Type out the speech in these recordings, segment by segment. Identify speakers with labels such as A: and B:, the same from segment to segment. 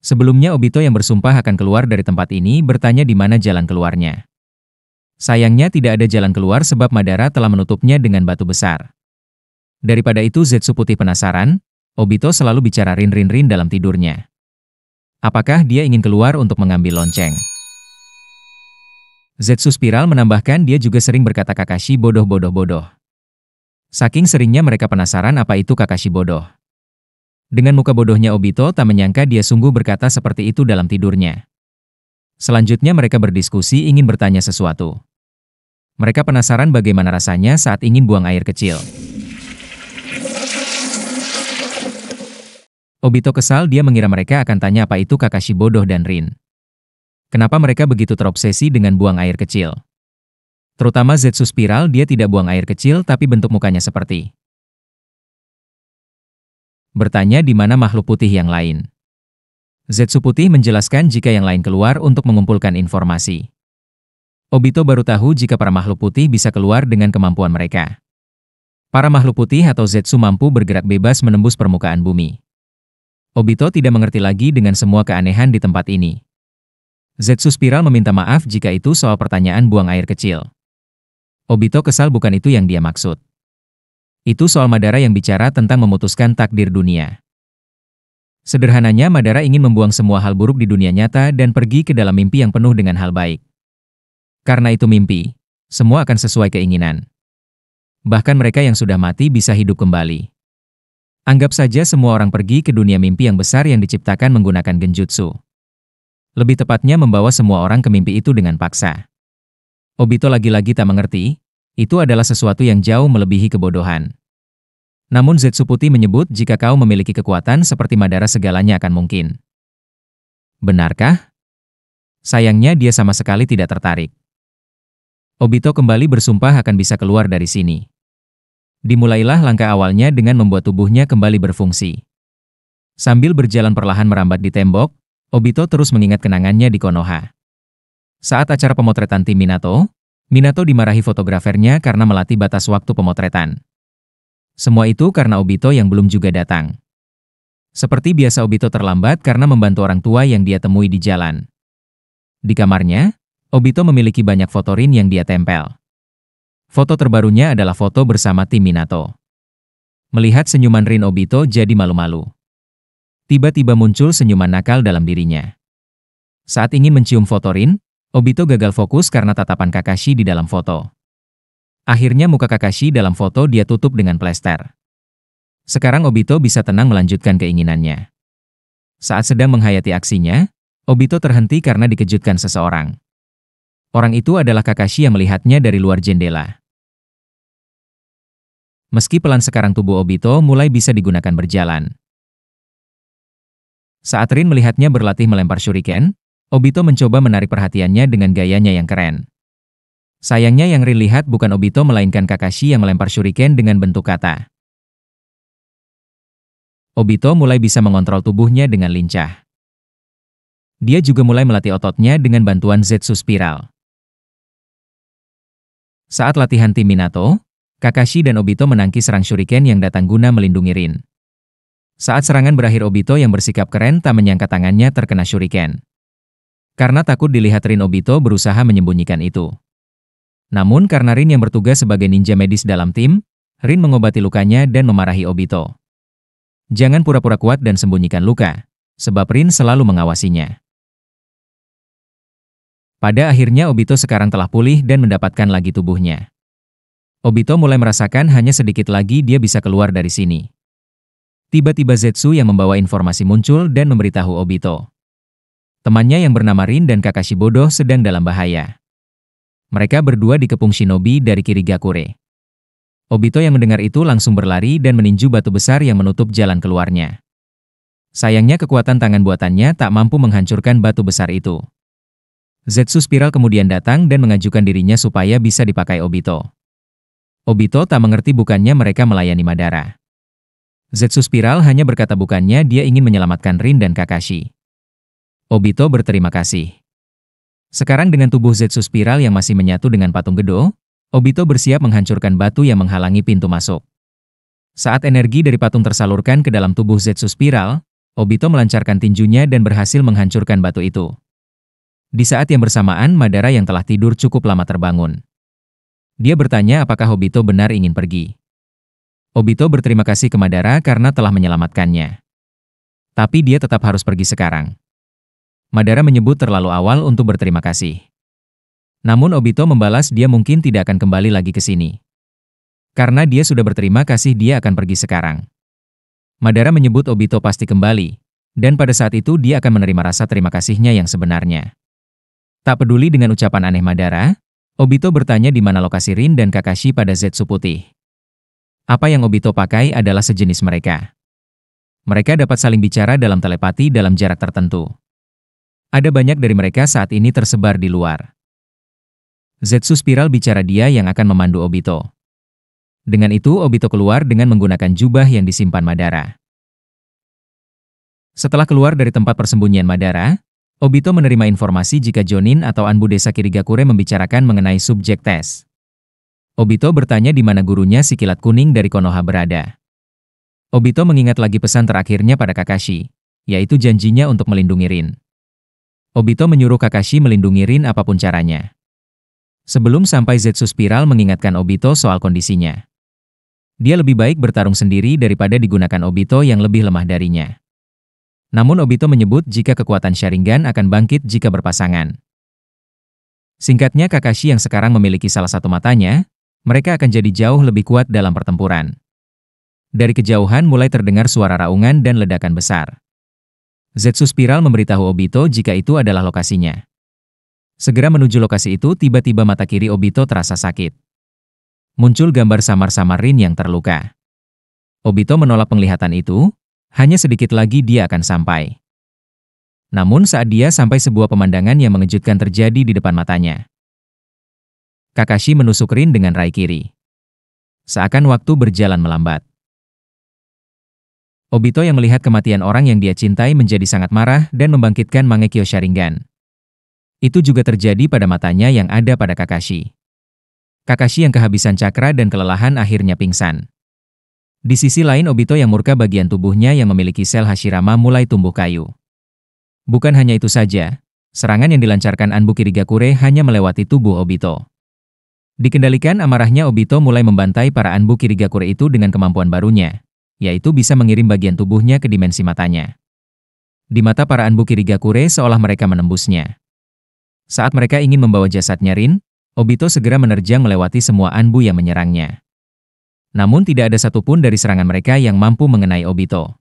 A: Sebelumnya Obito yang bersumpah akan keluar dari tempat ini bertanya di mana jalan keluarnya. Sayangnya tidak ada jalan keluar sebab Madara telah menutupnya dengan batu besar. Daripada itu Zetsu Putih penasaran, Obito selalu bicara Rin dalam tidurnya. Apakah dia ingin keluar untuk mengambil lonceng? Zetsu Spiral menambahkan dia juga sering berkata Kakashi bodoh. Saking seringnya mereka penasaran apa itu Kakashi bodoh. Dengan muka bodohnya Obito tak menyangka dia sungguh berkata seperti itu dalam tidurnya. Selanjutnya mereka berdiskusi ingin bertanya sesuatu. Mereka penasaran bagaimana rasanya saat ingin buang air kecil. Obito kesal dia mengira mereka akan tanya apa itu Kakashi bodoh dan Rin. Kenapa mereka begitu terobsesi dengan buang air kecil? Terutama Zetsu Spiral dia tidak buang air kecil tapi bentuk mukanya seperti bertanya di mana makhluk putih yang lain. Zetsu Putih menjelaskan jika yang lain keluar untuk mengumpulkan informasi. Obito baru tahu jika para makhluk putih bisa keluar dengan kemampuan mereka. Para makhluk putih atau Zetsu mampu bergerak bebas menembus permukaan bumi. Obito tidak mengerti lagi dengan semua keanehan di tempat ini. Zetsu Spiral meminta maaf jika itu soal pertanyaan buang air kecil. Obito kesal bukan itu yang dia maksud. Itu soal Madara yang bicara tentang memutuskan takdir dunia. Sederhananya Madara ingin membuang semua hal buruk di dunia nyata dan pergi ke dalam mimpi yang penuh dengan hal baik. Karena itu mimpi, semua akan sesuai keinginan. Bahkan mereka yang sudah mati bisa hidup kembali. Anggap saja semua orang pergi ke dunia mimpi yang besar yang diciptakan menggunakan genjutsu. Lebih tepatnya membawa semua orang ke mimpi itu dengan paksa. Obito lagi-lagi tak mengerti, itu adalah sesuatu yang jauh melebihi kebodohan. Namun Zetsu Putih menyebut jika kau memiliki kekuatan seperti Madara segalanya akan mungkin. Benarkah? Sayangnya dia sama sekali tidak tertarik. Obito kembali bersumpah akan bisa keluar dari sini. Dimulailah langkah awalnya dengan membuat tubuhnya kembali berfungsi. Sambil berjalan perlahan merambat di tembok, Obito terus mengingat kenangannya di Konoha. Saat acara pemotretan tim Minato dimarahi fotografernya karena melatih batas waktu pemotretan. Semua itu karena Obito yang belum juga datang. Seperti biasa Obito terlambat karena membantu orang tua yang dia temui di jalan. Di kamarnya, Obito memiliki banyak foto Rin yang dia tempel. Foto terbarunya adalah foto bersama tim Minato. Melihat senyuman Rin Obito jadi malu-malu. Tiba-tiba muncul senyuman nakal dalam dirinya. Saat ingin mencium foto Rin, Obito gagal fokus karena tatapan Kakashi di dalam foto. Akhirnya muka Kakashi dalam foto dia tutup dengan plester. Sekarang Obito bisa tenang melanjutkan keinginannya. Saat sedang menghayati aksinya, Obito terhenti karena dikejutkan seseorang. Orang itu adalah Kakashi yang melihatnya dari luar jendela. Meski pelan sekarang tubuh Obito mulai bisa digunakan berjalan. Saat Rin melihatnya berlatih melempar shuriken, Obito mencoba menarik perhatiannya dengan gayanya yang keren. Sayangnya yang Rin lihat bukan Obito melainkan Kakashi yang melempar shuriken dengan bentuk kata. Obito mulai bisa mengontrol tubuhnya dengan lincah. Dia juga mulai melatih ototnya dengan bantuan Zetsu Spiral. Saat latihan tim Minato, Kakashi dan Obito menangkis serang shuriken yang datang guna melindungi Rin. Saat serangan berakhir Obito yang bersikap keren tak menyangka tangannya terkena shuriken. Karena takut dilihat Rin Obito berusaha menyembunyikan itu. Namun karena Rin yang bertugas sebagai ninja medis dalam tim, Rin mengobati lukanya dan memarahi Obito. Jangan pura-pura kuat dan sembunyikan luka, sebab Rin selalu mengawasinya. Pada akhirnya Obito sekarang telah pulih dan mendapatkan lagi tubuhnya. Obito mulai merasakan hanya sedikit lagi dia bisa keluar dari sini. Tiba-tiba Zetsu yang membawa informasi muncul dan memberitahu Obito. Temannya yang bernama Rin dan Kakashi bodoh sedang dalam bahaya. Mereka berdua dikepung shinobi dari Kirigakure. Obito yang mendengar itu langsung berlari dan meninju batu besar yang menutup jalan keluarnya. Sayangnya kekuatan tangan buatannya tak mampu menghancurkan batu besar itu. Zetsu Spiral kemudian datang dan mengajukan dirinya supaya bisa dipakai Obito. Obito tak mengerti bukannya mereka melayani Madara. Zetsu Spiral hanya berkata bukannya dia ingin menyelamatkan Rin dan Kakashi. Obito berterima kasih. Sekarang dengan tubuh Zetsu Spiral yang masih menyatu dengan patung Gedo, Obito bersiap menghancurkan batu yang menghalangi pintu masuk. Saat energi dari patung tersalurkan ke dalam tubuh Zetsu Spiral, Obito melancarkan tinjunya dan berhasil menghancurkan batu itu. Di saat yang bersamaan, Madara yang telah tidur cukup lama terbangun. Dia bertanya apakah Obito benar ingin pergi. Obito berterima kasih ke Madara karena telah menyelamatkannya. Tapi dia tetap harus pergi sekarang. Madara menyebut terlalu awal untuk berterima kasih. Namun Obito membalas dia mungkin tidak akan kembali lagi ke sini. Karena dia sudah berterima kasih, dia akan pergi sekarang. Madara menyebut Obito pasti kembali, dan pada saat itu dia akan menerima rasa terima kasihnya yang sebenarnya. Tak peduli dengan ucapan aneh Madara, Obito bertanya di mana lokasi Rin dan Kakashi pada Zetsu Putih. Apa yang Obito pakai adalah sejenis mereka. Mereka dapat saling bicara dalam telepati dalam jarak tertentu. Ada banyak dari mereka saat ini tersebar di luar. Zetsu Spiral bicara dia yang akan memandu Obito. Dengan itu Obito keluar dengan menggunakan jubah yang disimpan Madara. Setelah keluar dari tempat persembunyian Madara, Obito menerima informasi jika Jonin atau Anbu Desa Kirigakure membicarakan mengenai subjek tes. Obito bertanya di mana gurunya si kilat kuning dari Konoha berada. Obito mengingat lagi pesan terakhirnya pada Kakashi, yaitu janjinya untuk melindungi Rin. Obito menyuruh Kakashi melindungi Rin apapun caranya. Sebelum sampai, Zetsu Spiral mengingatkan Obito soal kondisinya. Dia lebih baik bertarung sendiri daripada digunakan Obito yang lebih lemah darinya. Namun Obito menyebut jika kekuatan Sharingan akan bangkit jika berpasangan. Singkatnya, Kakashi yang sekarang memiliki salah satu matanya, mereka akan jadi jauh lebih kuat dalam pertempuran. Dari kejauhan mulai terdengar suara raungan dan ledakan besar. Zetsu Spiral memberitahu Obito jika itu adalah lokasinya. Segera menuju lokasi itu, tiba-tiba mata kiri Obito terasa sakit. Muncul gambar samar-samar Rin yang terluka. Obito menolak penglihatan itu. Hanya sedikit lagi dia akan sampai. Namun saat dia sampai, sebuah pemandangan yang mengejutkan terjadi di depan matanya. Kakashi menusuk Rin dengan rai kiri. Seakan waktu berjalan melambat. Obito yang melihat kematian orang yang dia cintai menjadi sangat marah dan membangkitkan Mangekyo Sharingan. Itu juga terjadi pada matanya yang ada pada Kakashi. Kakashi yang kehabisan cakra dan kelelahan akhirnya pingsan. Di sisi lain, Obito yang murka, bagian tubuhnya yang memiliki sel Hashirama mulai tumbuh kayu. Bukan hanya itu saja, serangan yang dilancarkan Anbu Kirigakure hanya melewati tubuh Obito. Dikendalikan amarahnya, Obito mulai membantai para Anbu Kirigakure itu dengan kemampuan barunya, yaitu bisa mengirim bagian tubuhnya ke dimensi matanya. Di mata para Anbu Kirigakure seolah mereka menembusnya. Saat mereka ingin membawa jasadnya Rin, Obito segera menerjang melewati semua Anbu yang menyerangnya. Namun tidak ada satupun dari serangan mereka yang mampu mengenai Obito.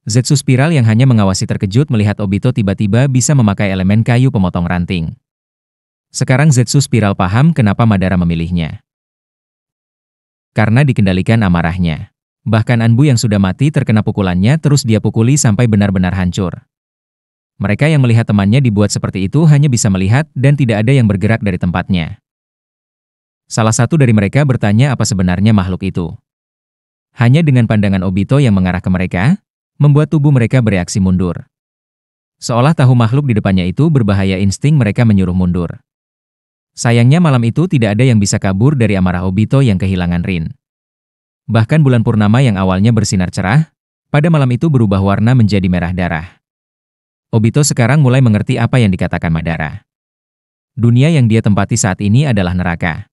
A: Zetsu Spiral yang hanya mengawasi terkejut melihat Obito tiba-tiba bisa memakai elemen kayu pemotong ranting. Sekarang Zetsu Spiral paham kenapa Madara memilihnya. Karena dikendalikan amarahnya. Bahkan Anbu yang sudah mati terkena pukulannya terus dia pukuli sampai benar-benar hancur. Mereka yang melihat temannya dibuat seperti itu hanya bisa melihat dan tidak ada yang bergerak dari tempatnya. Salah satu dari mereka bertanya apa sebenarnya makhluk itu. Hanya dengan pandangan Obito yang mengarah ke mereka, membuat tubuh mereka bereaksi mundur. Seolah tahu makhluk di depannya itu berbahaya, insting mereka menyuruh mundur. Sayangnya malam itu tidak ada yang bisa kabur dari amarah Obito yang kehilangan Rin. Bahkan bulan purnama yang awalnya bersinar cerah, pada malam itu berubah warna menjadi merah darah. Obito sekarang mulai mengerti apa yang dikatakan Madara. Dunia yang dia tempati saat ini adalah neraka.